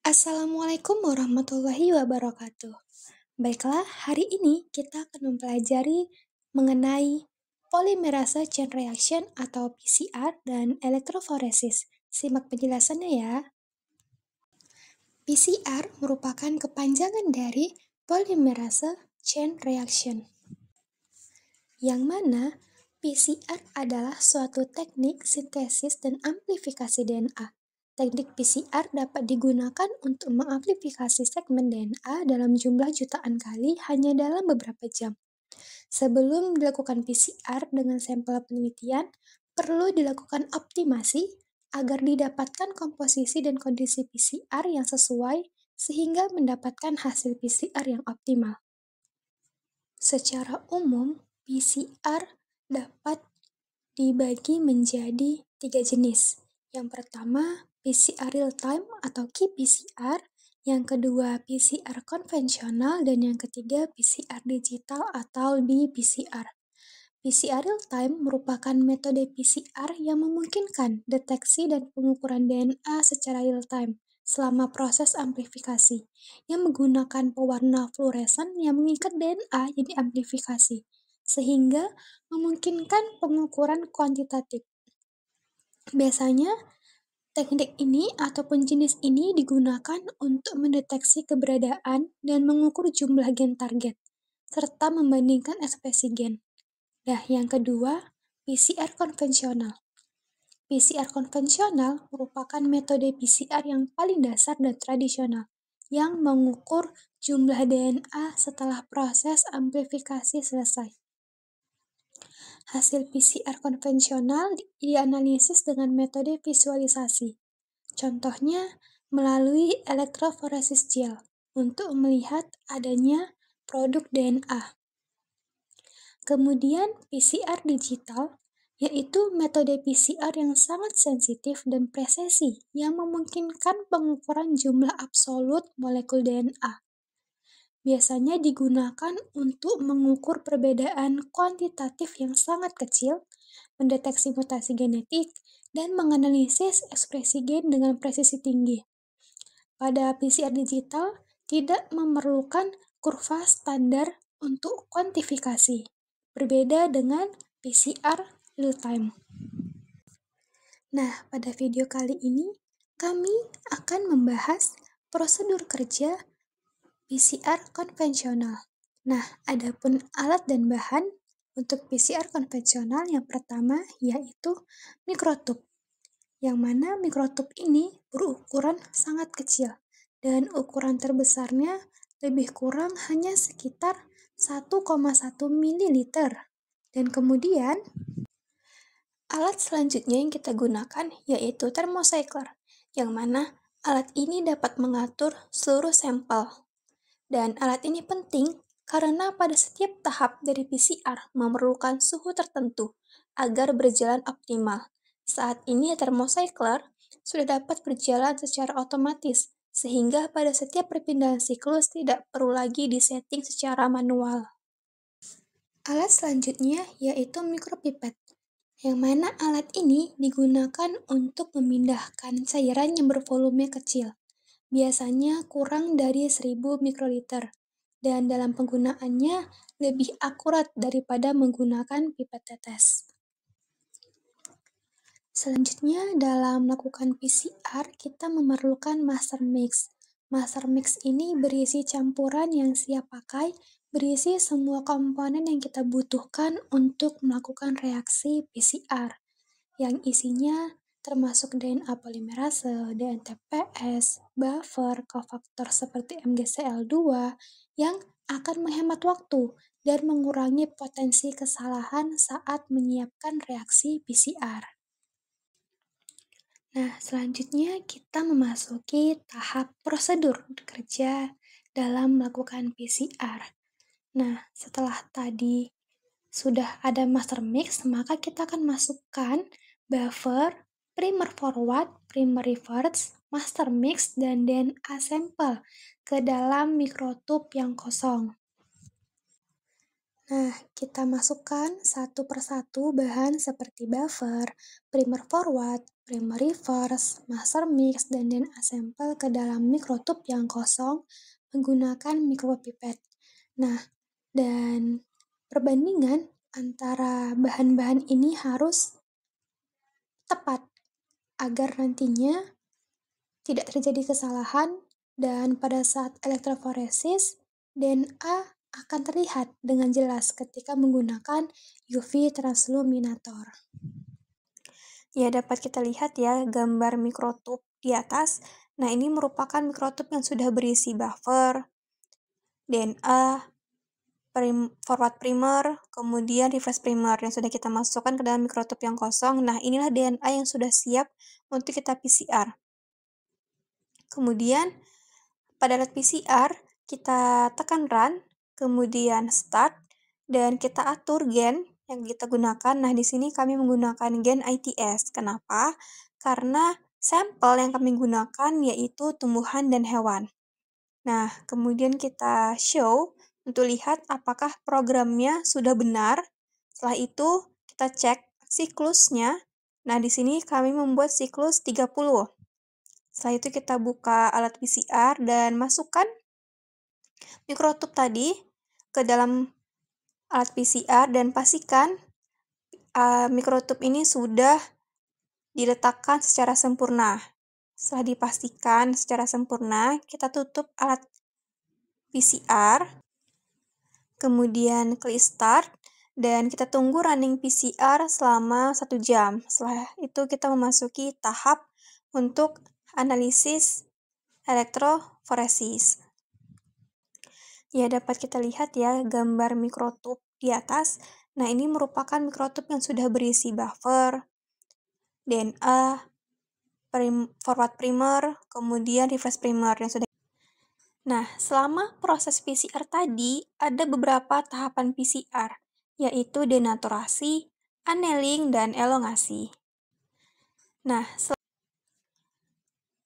Assalamualaikum warahmatullahi wabarakatuh. Baiklah, hari ini kita akan mempelajari mengenai polymerase chain reaction atau PCR dan elektroforesis. Simak penjelasannya ya. PCR merupakan kepanjangan dari polymerase chain reaction, yang mana PCR adalah suatu teknik sintesis dan amplifikasi DNA. Teknik PCR dapat digunakan untuk mengamplifikasi segmen DNA dalam jumlah jutaan kali hanya dalam beberapa jam. Sebelum dilakukan PCR dengan sampel penelitian, perlu dilakukan optimasi agar didapatkan komposisi dan kondisi PCR yang sesuai sehingga mendapatkan hasil PCR yang optimal. Secara umum, PCR dapat dibagi menjadi 3 jenis. Yang pertama, PCR real-time atau qPCR, yang kedua PCR konvensional, dan yang ketiga PCR digital atau dPCR. PCR real-time merupakan metode PCR yang memungkinkan deteksi dan pengukuran DNA secara real-time selama proses amplifikasi, yang menggunakan pewarna fluoresen yang mengikat DNA yang diamplifikasi, sehingga memungkinkan pengukuran kuantitatif. Biasanya, teknik ini ataupun jenis ini digunakan untuk mendeteksi keberadaan dan mengukur jumlah gen target, serta membandingkan ekspresi gen. Nah, yang kedua, PCR konvensional. PCR konvensional merupakan metode PCR yang paling dasar dan tradisional, yang mengukur jumlah DNA setelah proses amplifikasi selesai. Hasil PCR konvensional dianalisis dengan metode visualisasi. Contohnya, melalui elektroforesis gel untuk melihat adanya produk DNA. Kemudian PCR digital, yaitu metode PCR yang sangat sensitif dan presisi yang memungkinkan pengukuran jumlah absolut molekul DNA. Biasanya digunakan untuk mengukur perbedaan kuantitatif yang sangat kecil, mendeteksi mutasi genetik, dan menganalisis ekspresi gen dengan presisi tinggi. Pada PCR digital, tidak memerlukan kurva standar untuk kuantifikasi, berbeda dengan PCR real-time. Nah, pada video kali ini, kami akan membahas prosedur kerja PCR konvensional. Nah, adapun alat dan bahan untuk PCR konvensional yang pertama yaitu mikrotub, yang mana mikrotub ini berukuran sangat kecil dan ukuran terbesarnya lebih kurang hanya sekitar 1,1 ml. Dan kemudian alat selanjutnya yang kita gunakan yaitu thermocycler, yang mana alat ini dapat mengatur seluruh sampel. Dan alat ini penting karena pada setiap tahap dari PCR memerlukan suhu tertentu agar berjalan optimal. Saat ini thermocycler sudah dapat berjalan secara otomatis, sehingga pada setiap perpindahan siklus tidak perlu lagi disetting secara manual. Alat selanjutnya yaitu mikropipet, yang mana alat ini digunakan untuk memindahkan cairan yang bervolume kecil, biasanya kurang dari 1000 mikroliter, dan dalam penggunaannya lebih akurat daripada menggunakan pipet tetes. Selanjutnya, dalam melakukan PCR, kita memerlukan master mix. Master mix ini berisi campuran yang siap pakai, berisi semua komponen yang kita butuhkan untuk melakukan reaksi PCR, yang isinya termasuk DNA polimerase, DNTPS, buffer, kofaktor seperti MgCl2 yang akan menghemat waktu dan mengurangi potensi kesalahan saat menyiapkan reaksi PCR. Nah, selanjutnya kita memasuki tahap prosedur kerja dalam melakukan PCR. Nah, setelah tadi sudah ada master mix, maka kita akan masukkan buffer, primer forward, primer reverse, master mix, dan DNA sampel ke dalam mikrotub yang kosong. Nah, kita masukkan satu persatu bahan seperti buffer, primer forward, primer reverse, master mix, dan DNA sampel ke dalam mikrotub yang kosong menggunakan mikropipet. Nah, dan perbandingan antara bahan-bahan ini harus tepat agar nantinya tidak terjadi kesalahan dan pada saat elektroforesis DNA akan terlihat dengan jelas ketika menggunakan UV transluminator. Ya, dapat kita lihat ya gambar mikrotub di atas. Nah, ini merupakan mikrotub yang sudah berisi buffer, DNA, forward primer, kemudian reverse primer yang sudah kita masukkan ke dalam mikrotub yang kosong. Nah, inilah DNA yang sudah siap untuk kita PCR. Kemudian, pada alat PCR, kita tekan run, kemudian start, dan kita atur gen yang kita gunakan. Nah, di sini kami menggunakan gen ITS. Kenapa? Karena sampel yang kami gunakan yaitu tumbuhan dan hewan. Nah, kemudian kita show untuk lihat apakah programnya sudah benar. Setelah itu, kita cek siklusnya. Nah, di sini kami membuat siklus 30. Setelah itu kita buka alat PCR dan masukkan mikrotub tadi ke dalam alat PCR dan pastikan mikrotub ini sudah diletakkan secara sempurna. Setelah dipastikan secara sempurna, kita tutup alat PCR, kemudian klik start, dan kita tunggu running PCR selama 1 jam. Setelah itu kita memasuki tahap untuk analisis elektroforesis. Ya, dapat kita lihat ya gambar mikrotub di atas. Nah, ini merupakan mikrotub yang sudah berisi buffer, DNA, forward primer, kemudian reverse primer yang sudah. Nah, selama proses PCR tadi, ada beberapa tahapan PCR, yaitu denaturasi, annealing, dan elongasi. Nah,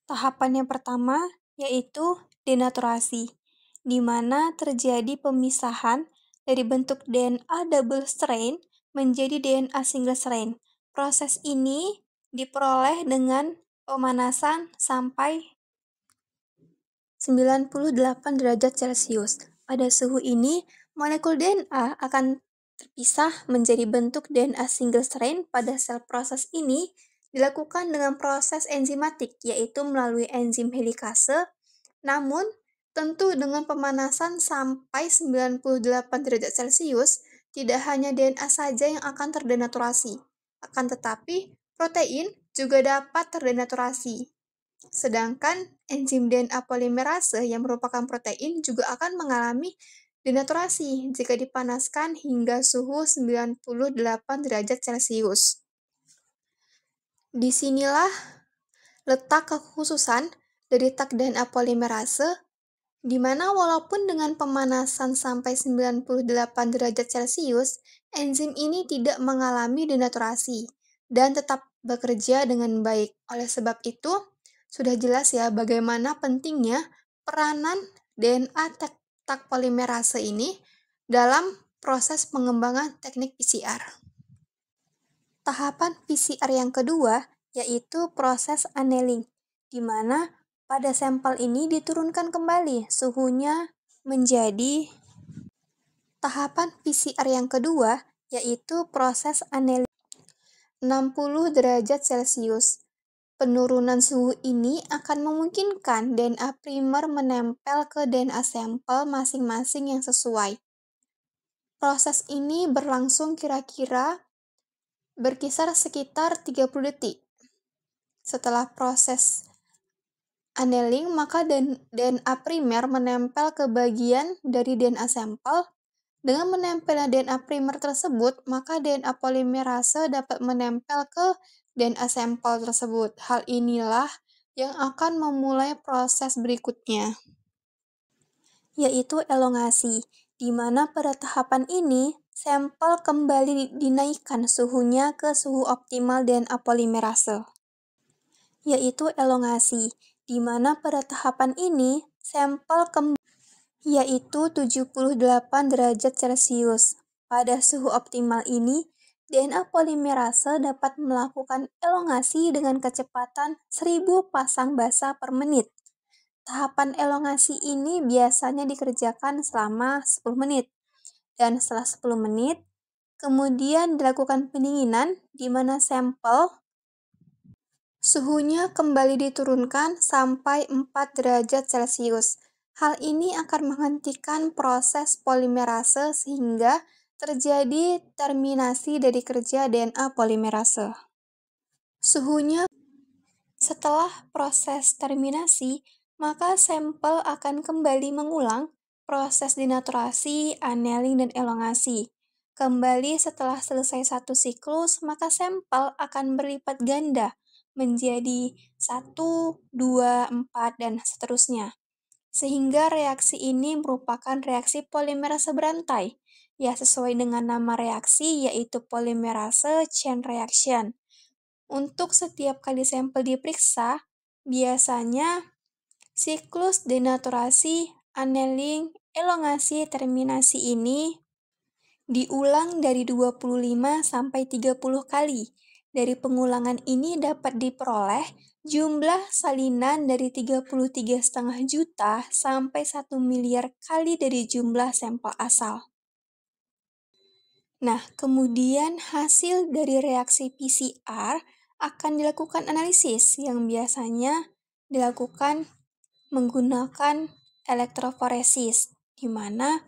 tahapan yang pertama yaitu denaturasi, di mana terjadi pemisahan dari bentuk DNA double strain menjadi DNA single strain. Proses ini diperoleh dengan pemanasan sampai 98 derajat Celcius. Pada suhu ini, molekul DNA akan terpisah menjadi bentuk DNA single strain. Pada sel proses ini dilakukan dengan proses enzimatik, yaitu melalui enzim helikase, namun tentu dengan pemanasan sampai 98 derajat Celcius, tidak hanya DNA saja yang akan terdenaturasi, akan tetapi protein juga dapat terdenaturasi. Sedangkan enzim DNA polimerase yang merupakan protein juga akan mengalami denaturasi jika dipanaskan hingga suhu 98 derajat Celcius. Disinilah letak kekhususan dari tak DNA polimerase, di mana walaupun dengan pemanasan sampai 98 derajat Celcius, enzim ini tidak mengalami denaturasi dan tetap bekerja dengan baik. Oleh sebab itu, sudah jelas ya bagaimana pentingnya peranan DNA tak polimerase ini dalam proses pengembangan teknik PCR. Tahapan PCR yang kedua yaitu proses annealing, di mana pada sampel ini diturunkan kembali suhunya menjadi. Tahapan PCR yang kedua yaitu proses annealing 60 derajat Celcius. Penurunan suhu ini akan memungkinkan DNA primer menempel ke DNA sampel masing-masing yang sesuai. Proses ini berlangsung kira-kira berkisar sekitar 30 detik. Setelah proses annealing, maka DNA primer menempel ke bagian dari DNA sampel Dengan menempelnya DNA primer tersebut, maka DNA polimerase dapat menempel ke DNA sampel tersebut. Hal inilah yang akan memulai proses berikutnya, yaitu elongasi, di mana pada tahapan ini sampel kembali dinaikkan suhunya ke suhu optimal DNA polimerase, yaitu elongasi, di mana pada tahapan ini sampel yaitu 78 derajat Celcius. Pada suhu optimal ini, DNA polimerase dapat melakukan elongasi dengan kecepatan 1000 pasang basa per menit. Tahapan elongasi ini biasanya dikerjakan selama 10 menit. Dan setelah 10 menit, kemudian dilakukan pendinginan di mana sampel suhunya kembali diturunkan sampai 4 derajat Celcius. Hal ini akan menghentikan proses polimerase sehingga terjadi terminasi dari kerja DNA polimerase. Suhunya setelah proses terminasi, maka sampel akan kembali mengulang proses denaturasi, annealing, dan elongasi. Kembali setelah selesai satu siklus, maka sampel akan berlipat ganda menjadi 1, 2, 4, dan seterusnya. Sehingga reaksi ini merupakan reaksi polimerase berantai. Ya, sesuai dengan nama reaksi yaitu polimerase chain reaction. Untuk setiap kali sampel diperiksa, biasanya siklus denaturasi, annealing, elongasi, terminasi ini diulang dari 25 sampai 30 kali. Dari pengulangan ini dapat diperoleh jumlah salinan dari 33,5 juta sampai 1 miliar kali dari jumlah sampel asal. Nah, kemudian hasil dari reaksi PCR akan dilakukan analisis yang biasanya dilakukan menggunakan elektroforesis, di mana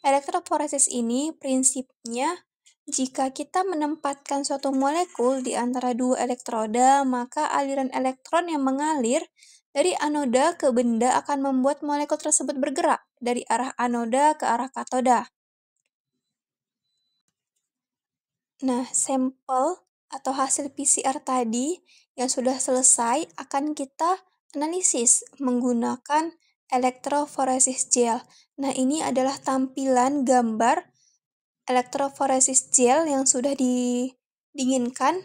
elektroforesis ini prinsipnya jika kita menempatkan suatu molekul di antara dua elektroda, maka aliran elektron yang mengalir dari anoda ke benda akan membuat molekul tersebut bergerak dari arah anoda ke arah katoda. Nah, sampel atau hasil PCR tadi yang sudah selesai akan kita analisis menggunakan elektroforesis gel. Nah, ini adalah tampilan gambar elektroforesis gel yang sudah didinginkan.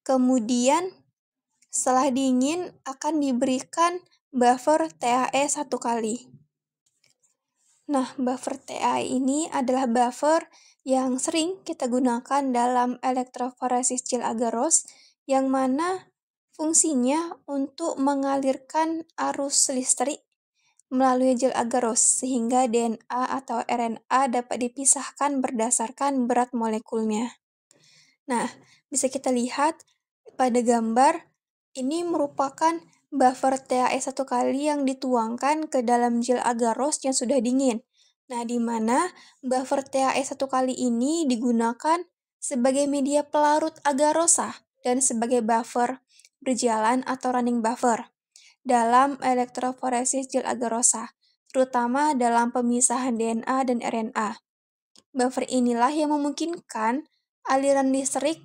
Kemudian setelah dingin akan diberikan buffer TAE 1 kali. Nah, buffer TAE ini adalah buffer yang sering kita gunakan dalam elektroforesis gel agarose, yang mana fungsinya untuk mengalirkan arus listrik melalui gel agarose sehingga DNA atau RNA dapat dipisahkan berdasarkan berat molekulnya. Nah, bisa kita lihat pada gambar ini merupakan buffer TAE 1 kali yang dituangkan ke dalam gel agarose yang sudah dingin. Nah, di mana buffer TAE 1 kali ini digunakan sebagai media pelarut agarosa dan sebagai buffer berjalan atau running buffer dalam elektroforesis gel agarosa, terutama dalam pemisahan DNA dan RNA. Buffer inilah yang memungkinkan aliran listrik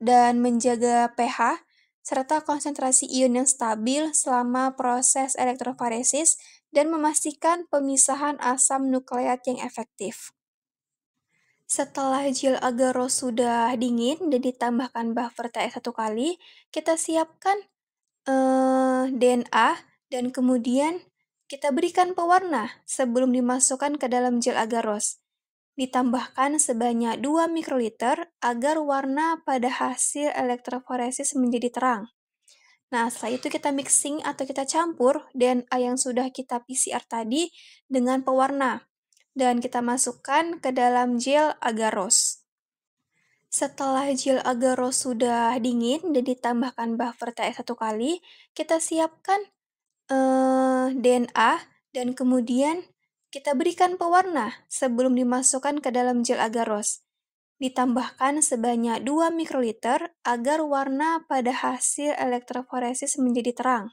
dan menjaga pH serta konsentrasi ion yang stabil selama proses elektroforesis dan memastikan pemisahan asam nukleat yang efektif. Setelah gel agarose sudah dingin dan ditambahkan buffer TAE 1 kali, kita siapkan DNA dan kemudian kita berikan pewarna sebelum dimasukkan ke dalam gel agarose. Ditambahkan sebanyak 2 mikroliter agar warna pada hasil elektroforesis menjadi terang. Nah, setelah itu kita mixing atau kita campur DNA yang sudah kita PCR tadi dengan pewarna dan kita masukkan ke dalam gel agarose. Setelah gel agarose sudah dingin dan ditambahkan buffer TAE 1 kali, kita siapkan DNA dan kemudian kita berikan pewarna sebelum dimasukkan ke dalam gel agarose. Ditambahkan sebanyak 2 mikroliter agar warna pada hasil elektroforesis menjadi terang.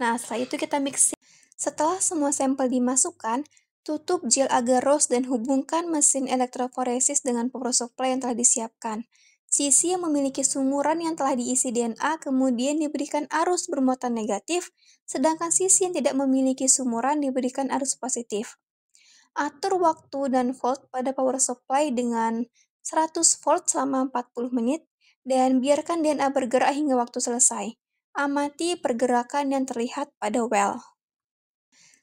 Nah, setelah itu kita mixing. Setelah semua sampel dimasukkan, Tutup gel agar-rose dan hubungkan mesin elektroforesis dengan power supply yang telah disiapkan. Sisi yang memiliki sumuran yang telah diisi DNA kemudian diberikan arus bermuatan negatif, sedangkan sisi yang tidak memiliki sumuran diberikan arus positif. Atur waktu dan volt pada power supply dengan 100 volt selama 40 menit dan biarkan DNA bergerak hingga waktu selesai. Amati pergerakan yang terlihat pada well.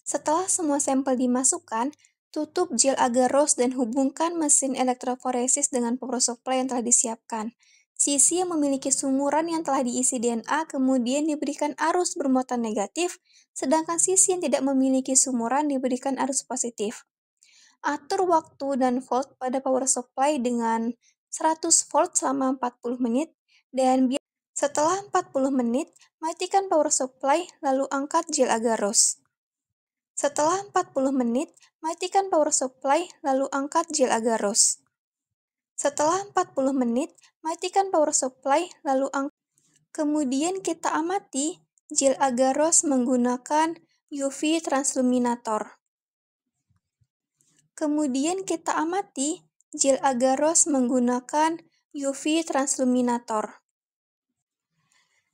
Setelah semua sampel dimasukkan, tutup gel agar-rose dan hubungkan mesin elektroforesis dengan power supply yang telah disiapkan. Sisi yang memiliki sumuran yang telah diisi DNA kemudian diberikan arus bermuatan negatif, sedangkan sisi yang tidak memiliki sumuran diberikan arus positif. Atur waktu dan volt pada power supply dengan 100 volt selama 40 menit dan setelah 40 menit, matikan power supply lalu angkat gel agar-rose. Setelah 40 menit, matikan power supply lalu angkat gel agar-rose. Setelah 40 menit, matikan power supply lalu angkat. Kemudian kita amati gel agar-rose menggunakan UV transluminator. Kemudian kita amati gel agar-rose menggunakan UV transluminator.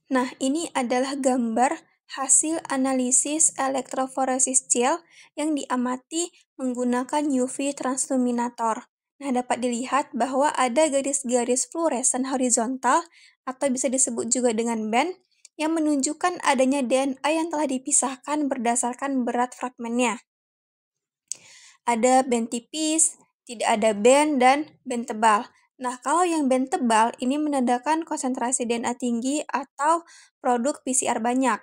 Nah, ini adalah gambar hasil analisis elektroforesis gel yang diamati menggunakan UV transluminator. Nah, dapat dilihat bahwa ada garis-garis fluoresen horizontal atau bisa disebut juga dengan band yang menunjukkan adanya DNA yang telah dipisahkan berdasarkan berat fragmennya. Ada band tipis, tidak ada band, dan band tebal. Nah, kalau yang band tebal ini menandakan konsentrasi DNA tinggi atau produk PCR banyak.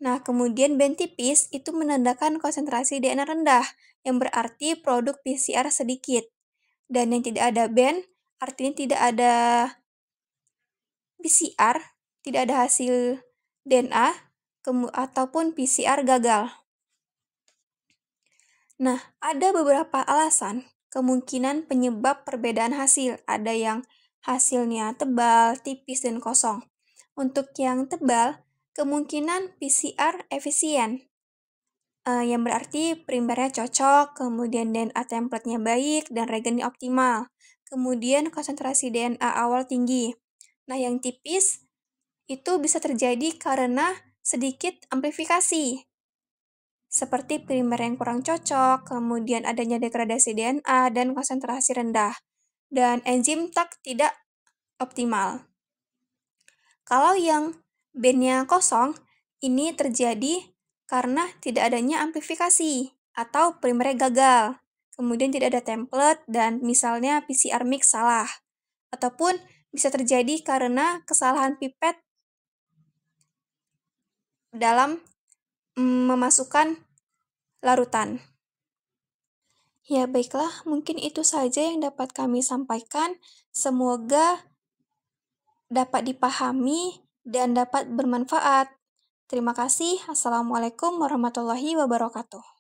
Nah, kemudian band tipis itu menandakan konsentrasi DNA rendah, yang berarti produk PCR sedikit. Dan yang tidak ada band, artinya tidak ada PCR, tidak ada hasil DNA, ataupun PCR gagal. Nah, ada beberapa alasan kemungkinan penyebab perbedaan hasil. Ada yang hasilnya tebal, tipis, dan kosong. Untuk yang tebal, kemungkinan PCR efisien, yang berarti primernya cocok, kemudian DNA template-nya baik, dan reagennya optimal. Kemudian konsentrasi DNA awal tinggi. Nah, yang tipis itu bisa terjadi karena sedikit amplifikasi, seperti primer yang kurang cocok, kemudian adanya degradasi DNA, dan konsentrasi rendah, dan enzim tak tidak optimal. Kalau yang bandnya kosong, ini terjadi karena tidak adanya amplifikasi atau primernya gagal, kemudian tidak ada template dan misalnya PCR mix salah, ataupun bisa terjadi karena kesalahan pipet dalam memasukkan larutan. Ya baiklah, mungkin itu saja yang dapat kami sampaikan. Semoga dapat dipahami dan dapat bermanfaat. Terima kasih. Assalamualaikum warahmatullahi wabarakatuh.